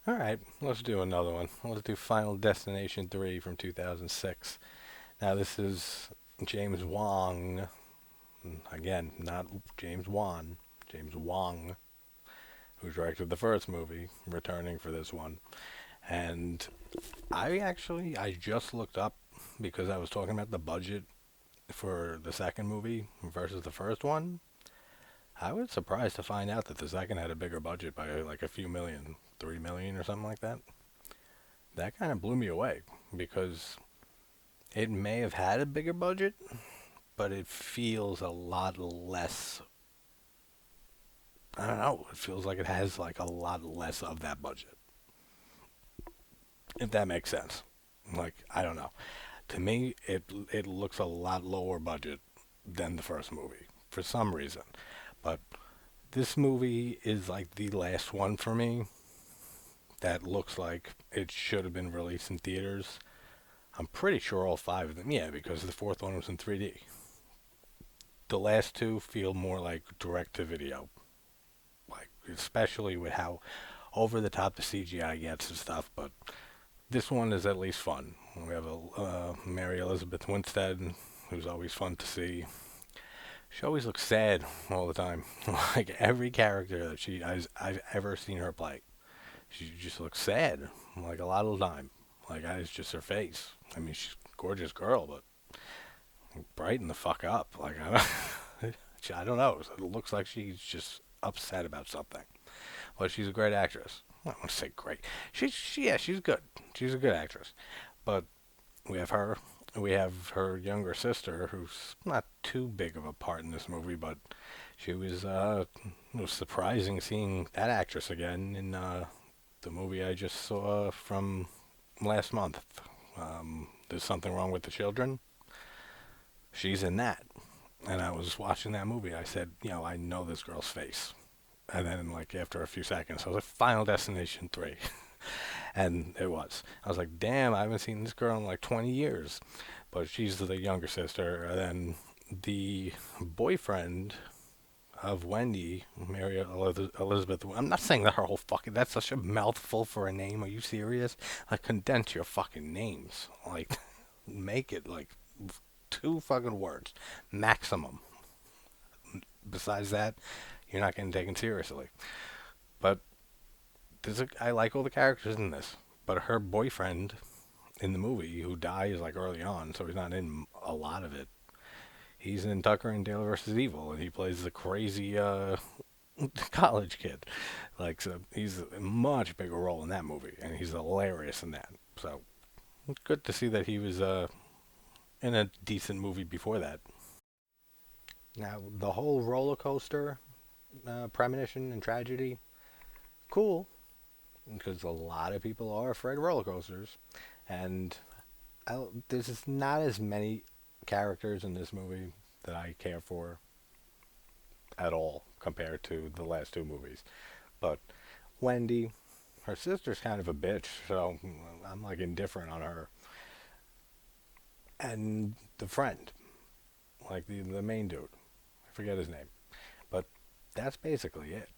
Alright, let's do another one. Let's do Final Destination 3 from 2006. Now, this is James Wong. Again, not James Wan. James Wong, who directed the first movie, returning for this one. And I just looked up because I was talking about the budget for the second movie versus the first one. I was surprised to find out that the second had a bigger budget by like a few million, 3 million or something like that. That kind of blew me away because it may have had a bigger budget, but it feels a lot less. I don't know. It feels like it has like a lot less of that budget, if that makes sense. Like I don't know. To me, it looks a lot lower budget than the first movie for some reason. But this movie is like the last one for me that looks like it should have been released in theaters. I'm pretty sure all five of them, yeah, because the fourth one was in 3D. The last two feel more like direct to video, like especially with how over the top the CGI gets and stuff. But this one is at least fun. We have a Mary Elizabeth Winstead, who's always fun to see. She always looks sad all the time. Like every character that I've ever seen her play, she just looks sad, like a lot of the time. Like it's just her face. I mean, she's a gorgeous girl, but brighten the fuck up. Like I don't know. It looks like she's just upset about something. But she's a great actress. I don't want to say great. Yeah, she's good. She's a good actress. But we have her. We have her younger sister, who's not too big of a part in this movie, but she was. It was surprising seeing that actress again in the movie I just saw from last month. There's something wrong with the children. She's in that, and I was watching that movie. I said, I know this girl's face. And then, like, after a few seconds, I was like, Final Destination 3. And it was. I was like, damn, I haven't seen this girl in like 20 years. But she's the younger sister. And then the boyfriend of Wendy, Mary Elizabeth. I'm not saying that her whole fucking. That's such a mouthful for a name. Are you serious? Like, condense your fucking names. Like, make it like two fucking words. Maximum. Besides that, you're not getting taken seriously. But I like all the characters in this, but her boyfriend in the movie, who dies like early on, so he's not in a lot of it. He's in Tucker and Dale versus Evil, and he plays the crazy college kid. Like, so he's a much bigger role in that movie, and he's hilarious in that. So good to see that he was in a decent movie before that. Now the whole roller coaster, premonition and tragedy, cool, because a lot of people are afraid of roller coasters, and there's just not as many characters in this movie that I care for at all compared to the last two movies. But Wendy, her sister's kind of a bitch, so I'm like indifferent on her. And the friend, like the main dude, I forget his name, but that's basically it.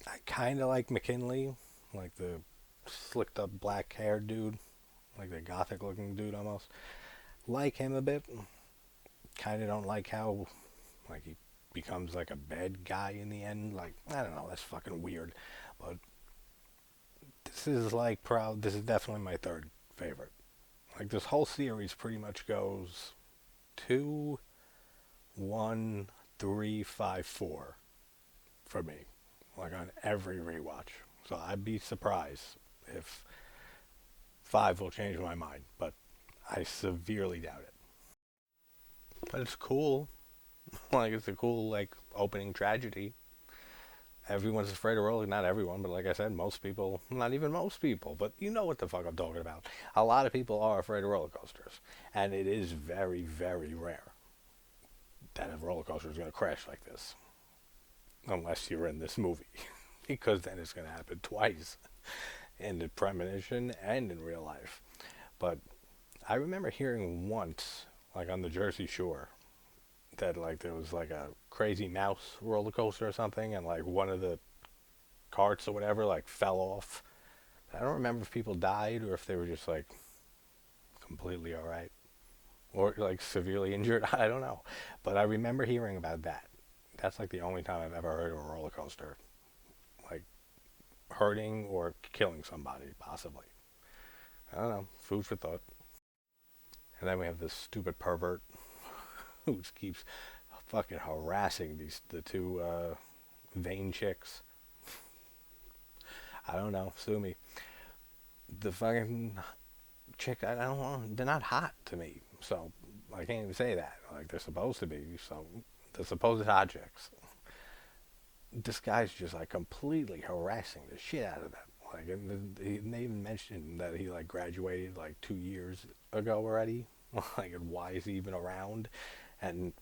I kind of like McKinley, like the slicked up black haired dude, like the gothic looking dude almost. Like him a bit. Kind of don't like how like he becomes like a bad guy in the end. Like I don't know, that's fucking weird. But this is like proud. This is definitely my third favorite. Like this whole series pretty much goes two, one, three, five, four for me. Like on every rewatch. So I'd be surprised if five will change my mind, but I severely doubt it. But it's cool. Like it's a cool like opening tragedy. Everyone's afraid of roller. Not everyone, but like I said, most people. Not even most people, but you know what the fuck I'm talking about. A lot of people are afraid of roller coasters, and it is very, very rare that a roller coaster is going to crash like this, unless you're in this movie, because then it's going to happen twice in the premonition and in real life. But I remember hearing once, like on the Jersey Shore, that like there was like a crazy mouse roller coaster or something, and like one of the carts or whatever like fell off I don't remember if people died or if they were just like completely all right or like severely injured. I don't know, but I remember hearing about that. That's like the only time I've ever heard of a roller coaster like hurting or killing somebody, possibly. I don't know. Food for thought. And then we have this stupid pervert who keeps fucking harassing the two vain chicks. I don't know. Sue me. The fucking chick. I don't know. They're not hot to me, so I can't even say that. Like they're supposed to be. So the supposed hot chicks. This guy's just like completely harassing the shit out of them. Like, and they even mentioned that he like graduated like 2 years ago already. Like, and why is he even around? And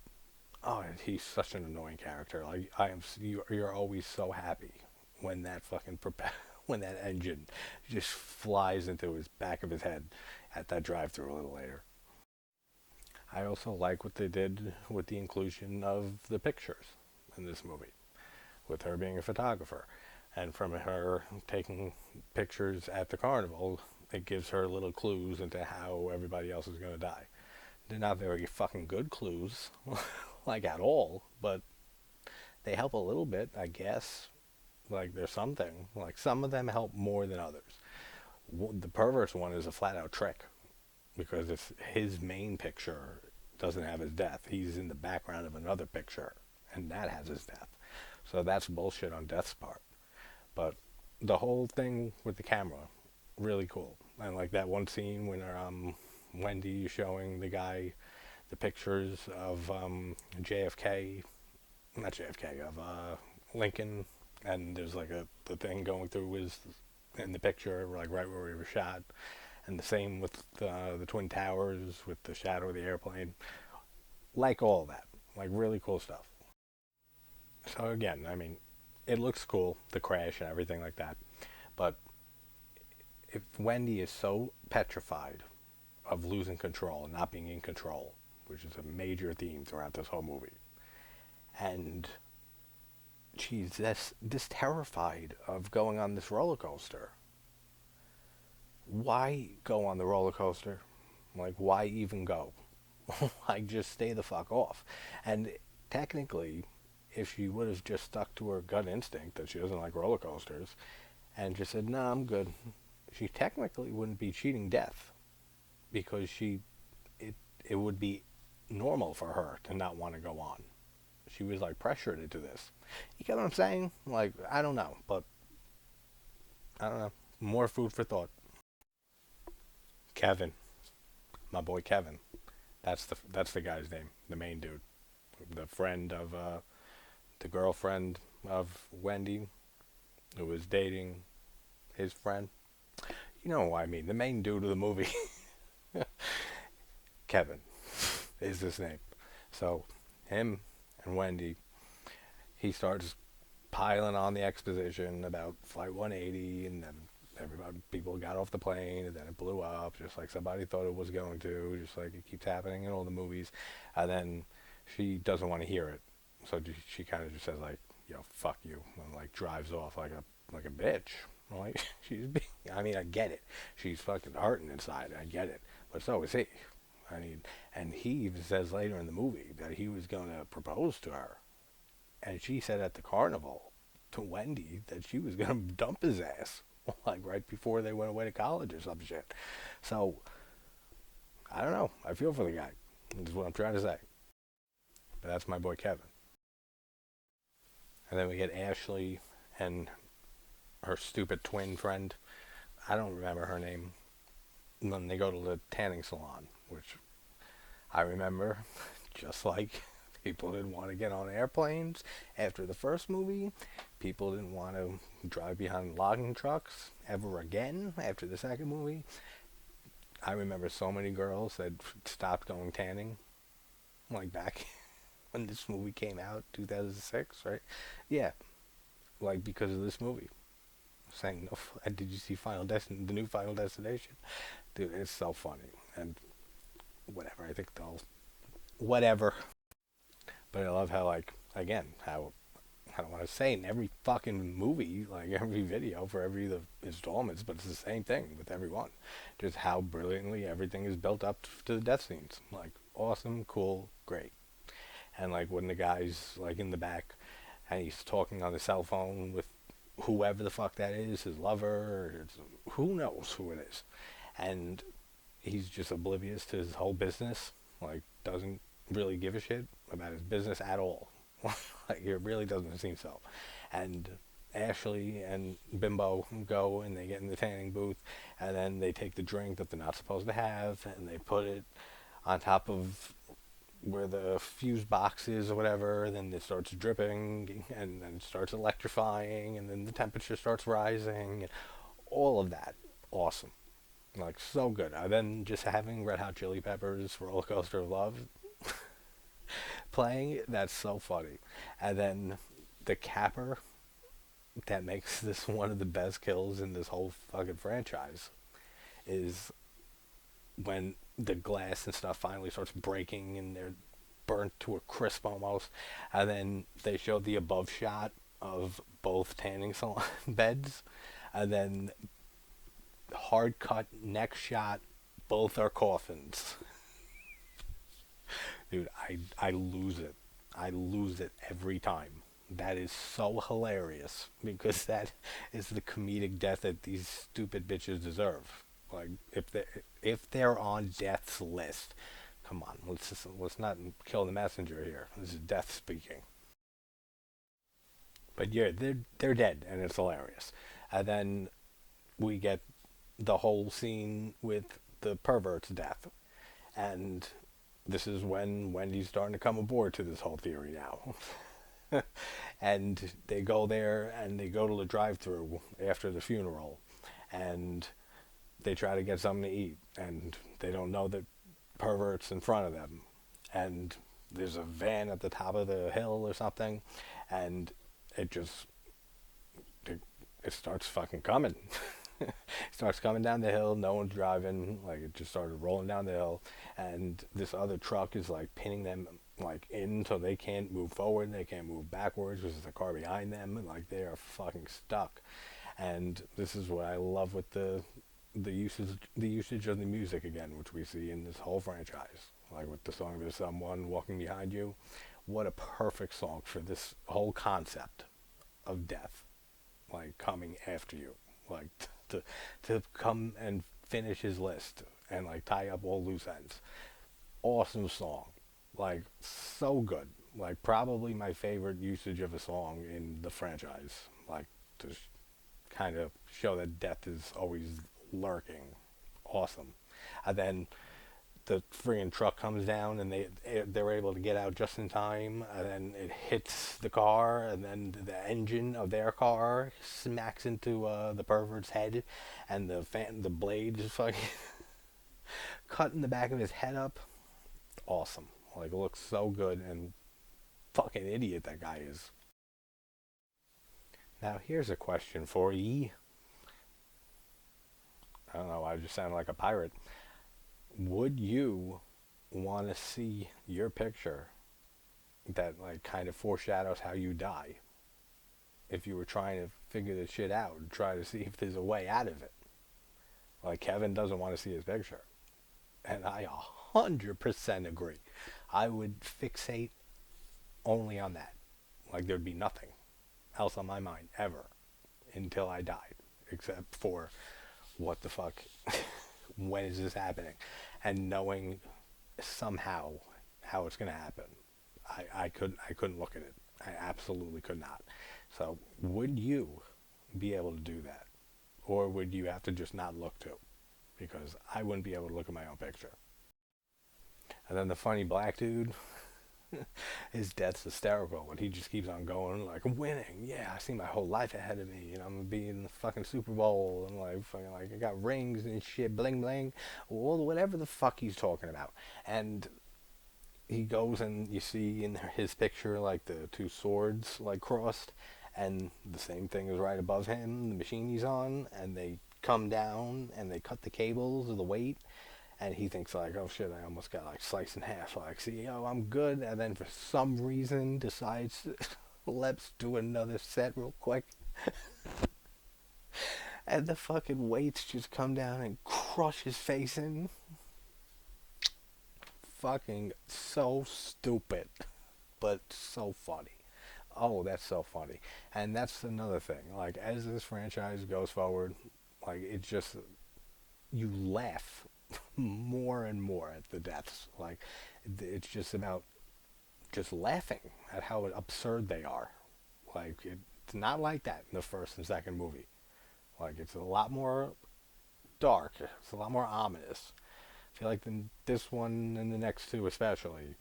oh, he's such an annoying character. Like, you're always so happy when that fucking when that engine just flies into his back of his head at that drive-through a little later. I also like what they did with the inclusion of the pictures in this movie, with her being a photographer, and from her taking pictures at the carnival, it gives her little clues into how everybody else is going to die. They're not very fucking good clues, like at all, but they help a little bit, I guess. Like there's something. Like some of them help more than others. The perverse one is a flat out trick because it's his main picture doesn't have his death. He's in the background of another picture, and that has his death. So that's bullshit on Death's part. But the whole thing with the camera, really cool. And like that one scene when Wendy is showing the guy the pictures of JFK, not JFK, of Lincoln, and there's like the thing going through his in the picture, like right where we were shot, and the same with the Twin Towers with the shadow of the airplane. Like all that, like really cool stuff. So again, I mean, it looks cool, the crash and everything like that, but if Wendy is so petrified of losing control and not being in control, which is a major theme throughout this whole movie, and she's this terrified of going on this roller coaster. Why go on the roller coaster? Like, why even go? Like, just stay the fuck off. And technically, if she would have just stuck to her gut instinct that she doesn't like roller coasters and just said, "No, I'm good," she technically wouldn't be cheating death because it would be normal for her to not want to go on. She was like pressured into this. You get what I'm saying? Like, I don't know, but I don't know. More food for thought. Kevin, my boy Kevin. That's the guy's name, the main dude, the friend of the girlfriend of Wendy, who was dating his friend. You know what I mean? The main dude of the movie, Kevin, is his name. So him and Wendy, he starts piling on the exposition about Flight 180, and then people got off the plane, and then it blew up, just like somebody thought it was going to, just like it keeps happening in all the movies. And then she doesn't want to hear it, so she kind of just says like, fuck you, and like drives off like a bitch. Like I mean, I get it. She's fucking hurting inside. I get it, but so is he. I mean, and he even says later in the movie that he was going to propose to her, and she said at the carnival to Wendy that she was going to dump his ass, like right before they went away to college or some shit. So I don't know. I feel for the guy. Is what I'm trying to say. But that's my boy Kevin. And then we get Ashley and her stupid twin friend. I don't remember her name. And then they go to the tanning salon, which I remember, just like people didn't want to get on airplanes after the first movie. People didn't want to drive behind logging trucks ever again after the second movie. I remember so many girls that stopped going tanning, like back when this movie came out, 2006, right? Yeah, like because of this movie. Saying, no, did you see the new Final Destination? Dude, it's so funny. And whatever, I think they'll, whatever. But I love how, like, again, how I don't want to say in every fucking movie, like every video for every the installments, but it's the same thing with every one. Just how brilliantly everything is built up to the death scenes. Like awesome, cool, great. And like when the guy's like in the back and he's talking on the cell phone with whoever the fuck that is, his lover, or who knows who it is, and he's just oblivious to his whole business, like doesn't really give a shit about his business at all. Like it really doesn't seem so. And Ashley and Bimbo go and they get in the tanning booth, and then they take the drink that they're not supposed to have, and they put it on top of where the fuse box is or whatever. And then it starts dripping, and then it starts electrifying, and then the temperature starts rising, and all of that. Awesome. Like so good. And then just having Red Hot Chili Peppers Roller Coaster of Love playing, that's so funny. And then the capper that makes this one of the best kills in this whole fucking franchise is when the glass and stuff finally starts breaking and they're burnt to a crisp almost, and then they show the above shot of both tanning salon beds, and then hard cut next shot, both are coffins. Dude, I lose it. I lose it every time. That is so hilarious because that is the comedic death that these stupid bitches deserve. Like if they're on death's list, come on, let's not kill the messenger here. This is death speaking. But yeah, they're dead and it's hilarious. And then we get the whole scene with the pervert's death, and this is when Wendy's starting to come aboard to this whole theory now. And they go there and they go to the drive-through after the funeral, and they try to get something to eat, and they don't know that perverts in front of them, and there's a van at the top of the hill or something, and it just it starts fucking coming. It starts coming down the hill. No one's driving. Like it just started rolling down the hill, and this other truck is like pinning them like in, so they can't move forward. They can't move backwards because there's a car behind them, and like they are fucking stuck. And this is what I love with the usage of the music again, which we see in this whole franchise. Like with the song "There's Someone Walking Behind You," what a perfect song for this whole concept of death, like coming after you, like to come and finish his list and like tie up all loose ends. Awesome song, like so good. Like probably my favorite usage of a song in the franchise. Like to kind of show that death is always lurking. Awesome. And then the friggin' truck comes down and they're able to get out just in time, and then it hits the car, and then the engine of their car smacks into the pervert's head, and the blade is fucking cutting the back of his head up. Awesome. Like it looks so good, and fucking idiot that guy is. Now here's a question for ye. I don't know, I just sound like a pirate. Would you want to see your picture that like kind of foreshadows how you die if you were trying to figure this shit out and try to see if there's a way out of it? Like Kevin doesn't want to see his picture, and I 100% agree. I would fixate only on that. Like there'd be nothing else on my mind ever until I died, except for what the fuck, when is this happening, and knowing somehow how it's going to happen. I couldn't look at it. I absolutely could not. So would you be able to do that, or would you have to just not look to? Because I wouldn't be able to look at my own picture. And then the funny black dude, his death's hysterical, and he just keeps on going like, I'm winning. Yeah, I see my whole life ahead of me, and I'm gonna be in the fucking Super Bowl, and like fucking like I got rings and shit, bling bling, well, whatever the fuck he's talking about. And he goes and you see in his picture like the two swords like crossed, and the same thing is right above him, the machine he's on, and they come down and they cut the cables of the weight, and he thinks like, oh shit, I almost got like sliced in half. Like, see, I'm good. And then for some reason decides Let's do another set real quick. And the fucking weights just come down and crush his face in. Fucking so stupid, but so funny. Oh, that's so funny. And that's another thing. Like, as this franchise goes forward, like, it just, you laugh more and more at the deaths. Like, it's just about just laughing at how absurd they are. Like, it's not like that in the first and second movie. Like, it's a lot more dark. It's a lot more ominous. I feel like this one and the next two especially,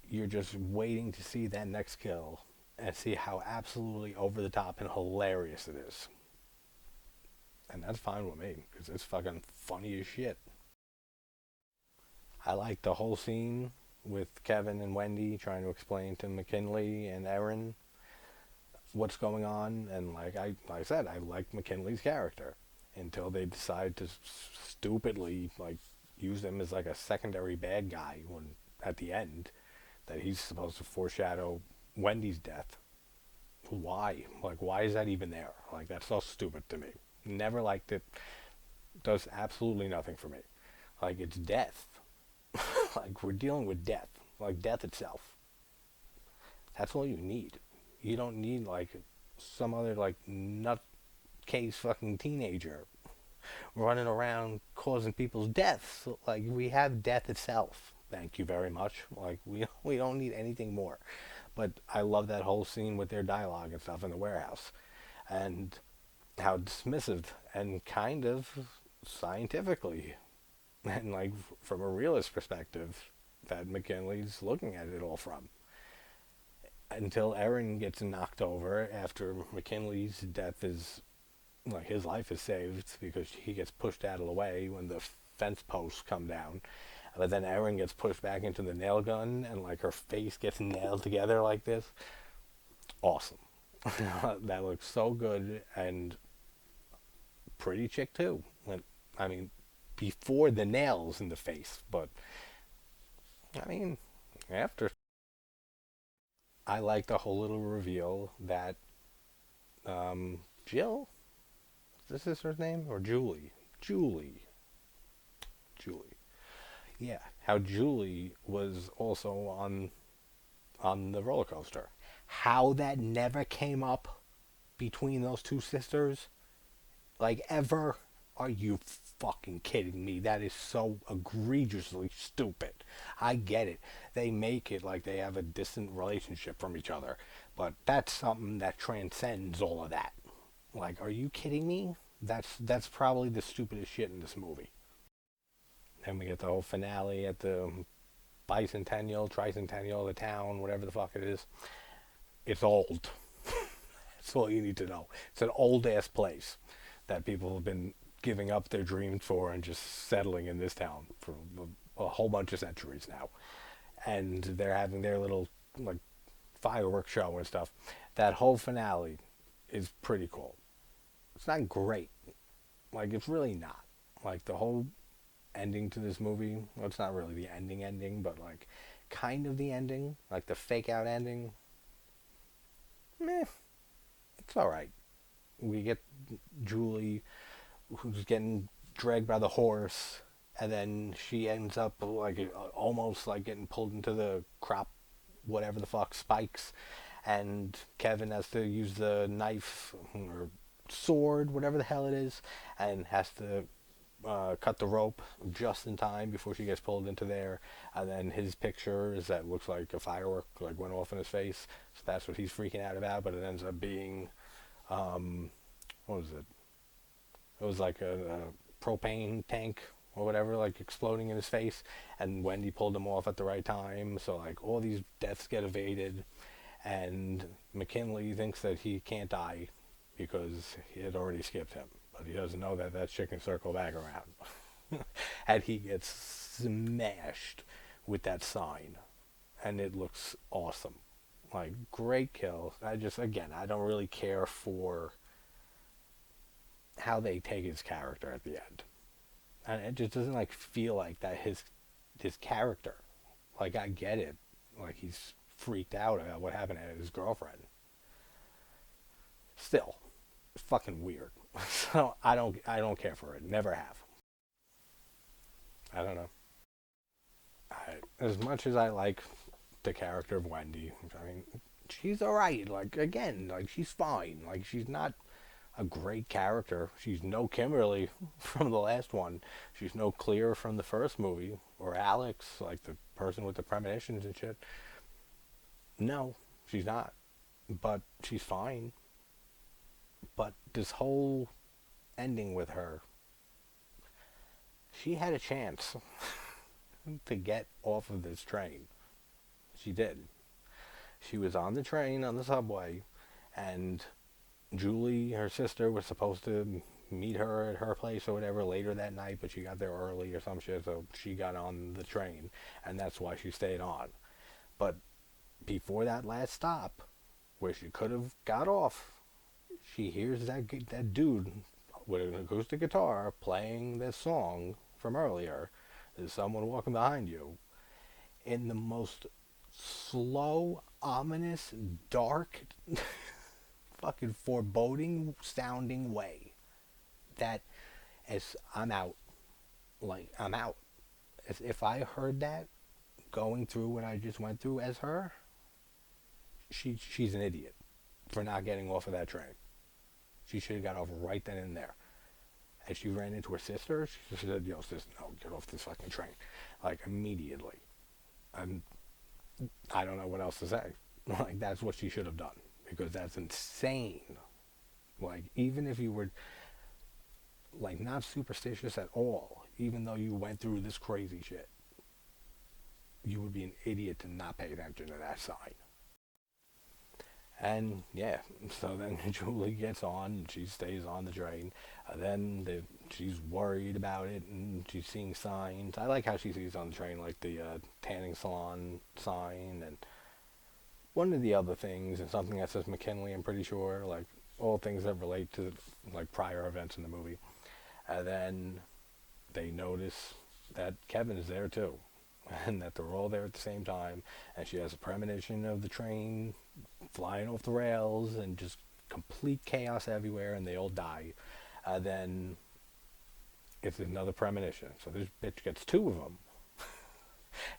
you're just waiting to see that next kill and see how absolutely over the top and hilarious it is. And that's fine with me because it's fucking funny as shit. I like the whole scene with Kevin and Wendy trying to explain to McKinley and Erin what's going on, and like I said, I like McKinley's character until they decide to stupidly like use him as like a secondary bad guy when at the end that he's supposed to foreshadow Wendy's death. Why? Like, why is that even there? Like, that's so stupid to me. Never liked it. Does absolutely nothing for me. Like, it's death. Like, we're dealing with death. Like, death itself. That's all you need. You don't need, like, some other, like, nutcase fucking teenager running around causing people's deaths. Like, we have death itself. Thank you very much. Like, we don't need anything more. But I love that whole scene with their dialogue and stuff in the warehouse. And how dismissive and kind of scientifically and like from a realist perspective that McKinley's looking at it all from. Until Erin gets knocked over after McKinley's death is like his life is saved because he gets pushed out of the way when the fence posts come down. But then Erin gets pushed back into the nail gun and like her face gets nailed together like this. Awesome. That looks so good and pretty chick too. I mean, before the nails in the face, but I mean, after. I like the whole little reveal that Jill, is this her name or Julie? Julie, Julie. Yeah, how Julie was also on the roller coaster. How that never came up between those two sisters, like ever. Are you fucking kidding me? That is so egregiously stupid. I get it. They make it like they have a distant relationship from each other, but that's something that transcends all of that. Like, are you kidding me? That's probably the stupidest shit in this movie. Then we get the whole finale at the bicentennial, tricentennial, the town, whatever the fuck it is. It's old. That's all you need to know. It's an old ass place that people have been giving up their dreams for and just settling in this town for a whole bunch of centuries now. And they're having their little like fireworks show and stuff. That whole finale is pretty cool. It's not great. Like, it's really not. Like, the whole ending to this movie, well, it's not really the ending, but like kind of the ending, like the fake out ending. Meh, it's all right. We get Julie, who's getting dragged by the horse, and then she ends up like almost like getting pulled into the crop, whatever the fuck, spikes, and Kevin has to use the knife or sword, whatever the hell it is, and has to cut the rope just in time before she gets pulled into there. And then his picture is that looks like a firework like went off in his face. So that's what he's freaking out about. But it ends up being, what was it? It was like a propane tank or whatever, like exploding in his face. And Wendy pulled him off at the right time. So like all these deaths get evaded. And McKinley thinks that he can't die because he had already skipped him. But he doesn't know that that chick can circle back around. And he gets smashed with that sign. And it looks awesome. Like, great kill. Again, I don't really care for how they take his character at the end. And it just doesn't, like, feel like that his character. Like, I get it. Like, he's freaked out about what happened to his girlfriend. Still, it's fucking weird. So I don't care for it. Never have. I don't know. As much as I like the character of Wendy, I mean, she's alright. Like, again, like, she's fine. Like, she's not a great character. She's no Kimberly from the last one. She's no Clear from the first movie. Or Alex, like the person with the premonitions and shit. No, she's not. But she's fine. But this whole ending with her, she had a chance to get off of this train. She did. She was on the train on the subway, and Julie, her sister, was supposed to meet her at her place or whatever later that night, but she got there early or some shit, so she got on the train, and that's why she stayed on. But before that last stop, where she could have got off, she hears that dude with an acoustic guitar playing this song from earlier. There's someone walking behind you in the most slow, ominous, dark, fucking foreboding sounding way. That as I'm out, like I'm out. As if I heard that going through what I just went through as her, she's an idiot for not getting off of that train. She should have got off right then and there. As she ran into her sister, she said, "Yo, sister, no, get off this fucking train," like immediately. And I don't know what else to say. Like, that's what she should have done, because that's insane. Like, even if you were like not superstitious at all, even though you went through this crazy shit, you would be an idiot to not pay attention to that sign. And yeah, so then Julie gets on, she stays on the train. She's worried about it, and she's seeing signs. I like how she sees on the train, like the tanning salon sign, and one of the other things, and something that says McKinley, I'm pretty sure, like all things that relate to like prior events in the movie. And then they notice that Kevin is there too, and that they're all there at the same time, and she has a premonition of the train flying off the rails and just complete chaos everywhere, and they all die. Then it's another premonition. So this bitch gets two of them.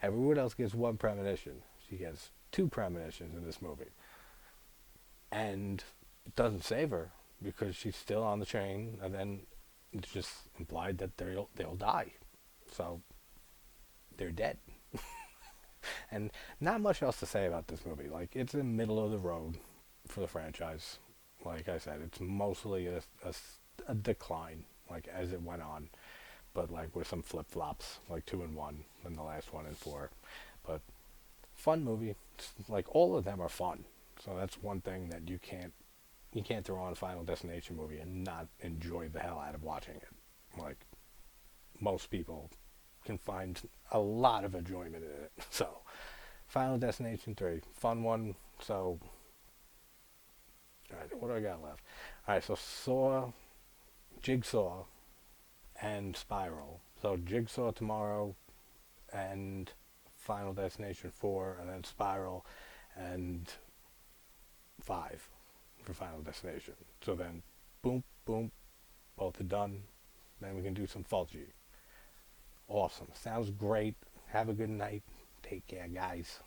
Everyone else gets one premonition. She gets two premonitions in this movie. And it doesn't save her because she's still on the train, and then it's just implied that they'll die. So they're dead. And not much else to say about this movie. Like, it's in the middle of the road for the franchise. Like I said, it's mostly a decline, like, as it went on. But, like, with some flip-flops, like 2 and 1, and the last one and 4. But, fun movie. It's, like, all of them are fun. So that's one thing that you can't throw on a Final Destination movie and not enjoy the hell out of watching it. Like, most people can find a lot of enjoyment in it. So, Final Destination 3, fun one. So, alright, what do I got left? Alright, so Saw, Jigsaw, and Spiral. So, Jigsaw tomorrow, and Final Destination 4, and then Spiral, and 5 for Final Destination. So then, boom, boom, both are done. Then we can do some Fulci. Awesome. Sounds great. Have a good night. Take care, guys.